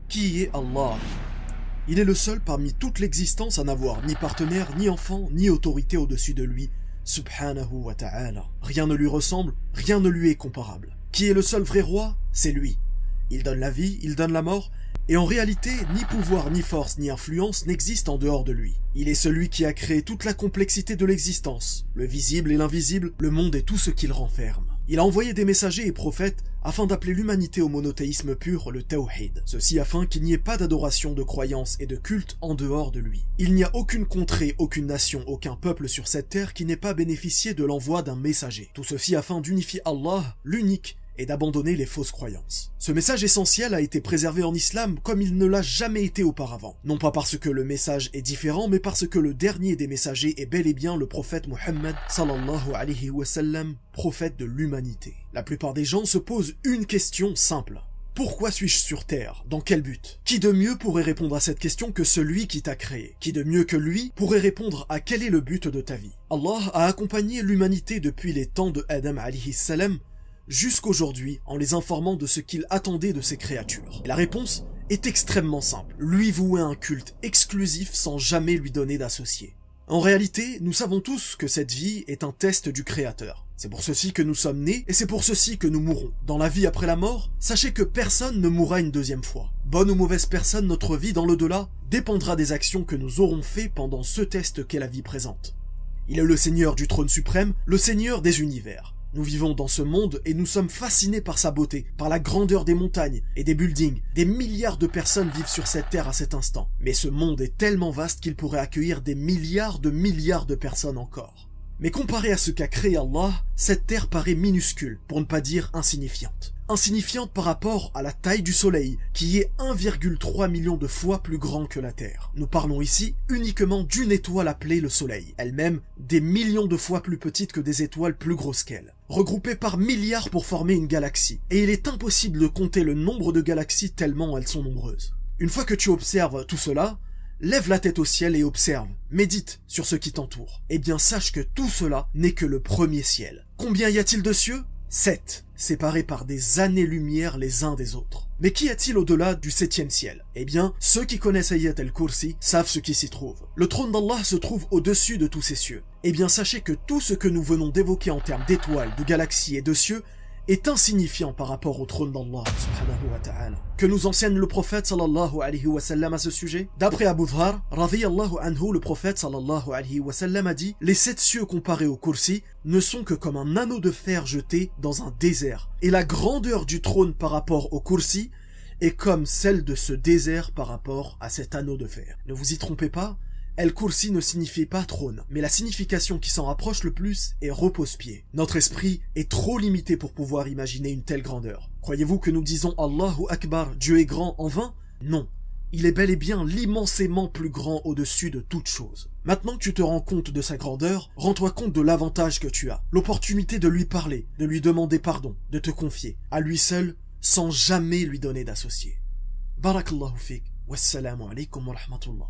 Qui est Allah? Il est le seul parmi toute l'existence à n'avoir ni partenaire, ni enfant, ni autorité au-dessus de lui, subhanahu wa ta'ala. Rien ne lui ressemble, rien ne lui est comparable. Qui est le seul vrai roi? C'est lui. Il donne la vie, il donne la mort, et en réalité, ni pouvoir, ni force, ni influence n'existent en dehors de lui. Il est celui qui a créé toute la complexité de l'existence, le visible et l'invisible, le monde et tout ce qu'il renferme. Il a envoyé des messagers et prophètes afin d'appeler l'humanité au monothéisme pur, le tawhid. Ceci afin qu'il n'y ait pas d'adoration, de croyance et de culte en dehors de lui. Il n'y a aucune contrée, aucune nation, aucun peuple sur cette terre qui n'ait pas bénéficié de l'envoi d'un messager. Tout ceci afin d'unifier Allah, l'unique, et d'abandonner les fausses croyances. Ce message essentiel a été préservé en islam comme il ne l'a jamais été auparavant. Non pas parce que le message est différent, mais parce que le dernier des messagers est bel et bien le prophète Muhammad sallallahu alayhi wa sallam, prophète de l'humanité. La plupart des gens se posent une question simple. Pourquoi suis-je sur terre? Dans quel but? Qui de mieux pourrait répondre à cette question que celui qui t'a créé? Qui de mieux que lui pourrait répondre à quel est le but de ta vie? Allah a accompagné l'humanité depuis les temps de Adam alayhi salam jusqu'aujourd'hui en les informant de ce qu'il attendait de ses créatures. Et la réponse est extrêmement simple. Lui vouer un culte exclusif sans jamais lui donner d'associé. En réalité, nous savons tous que cette vie est un test du Créateur. C'est pour ceci que nous sommes nés et c'est pour ceci que nous mourrons. Dans la vie après la mort, sachez que personne ne mourra une deuxième fois. Bonne ou mauvaise personne, notre vie dans l'au-delà dépendra des actions que nous aurons fait pendant ce test qu'est la vie présente. Il est le Seigneur du trône suprême, le Seigneur des univers. Nous vivons dans ce monde et nous sommes fascinés par sa beauté, par la grandeur des montagnes et des buildings. Des milliards de personnes vivent sur cette terre à cet instant. Mais ce monde est tellement vaste qu'il pourrait accueillir des milliards de personnes encore. Mais comparé à ce qu'a créé Allah, cette terre paraît minuscule, pour ne pas dire insignifiante. Insignifiante par rapport à la taille du soleil, qui est 1,3 million de fois plus grand que la Terre. Nous parlons ici uniquement d'une étoile appelée le soleil, elle-même des millions de fois plus petite que des étoiles plus grosses qu'elle, regroupées par milliards pour former une galaxie, et il est impossible de compter le nombre de galaxies tellement elles sont nombreuses. Une fois que tu observes tout cela, lève la tête au ciel et observe, médite sur ce qui t'entoure. Eh bien sache que tout cela n'est que le premier ciel. Combien y a-t-il de cieux? 7, séparés par des années-lumière les uns des autres. Mais qu'y a-t-il au-delà du 7e ciel? Eh bien, ceux qui connaissent Ayat al-Kursi savent ce qui s'y trouve. Le trône d'Allah se trouve au-dessus de tous ces cieux. Eh bien, sachez que tout ce que nous venons d'évoquer en termes d'étoiles, de galaxies et de cieux est insignifiant par rapport au trône d'Allah subhanahu wa ta'ala. Que nous enseigne le prophète sallallahu alayhi wa sallam à ce sujet? D'après Abu Dhar, radiyallahu anhu, le prophète sallallahu alayhi wa sallam a dit: les 7 cieux comparés au Kursi ne sont que comme un anneau de fer jeté dans un désert. Et la grandeur du trône par rapport au Kursi est comme celle de ce désert par rapport à cet anneau de fer. Ne vous y trompez pas, El-Kursi ne signifie pas trône, mais la signification qui s'en rapproche le plus est repose-pied. Notre esprit est trop limité pour pouvoir imaginer une telle grandeur. Croyez-vous que nous disons Allahu Akbar, Dieu est grand en vain? Non. Il est bel et bien l'immensément plus grand au-dessus de toute chose. Maintenant que tu te rends compte de sa grandeur, rends-toi compte de l'avantage que tu as. L'opportunité de lui parler, de lui demander pardon, de te confier à lui seul, sans jamais lui donner d'associé. Barakallahu fik. Wassalamu alaikum wa rahmatullah.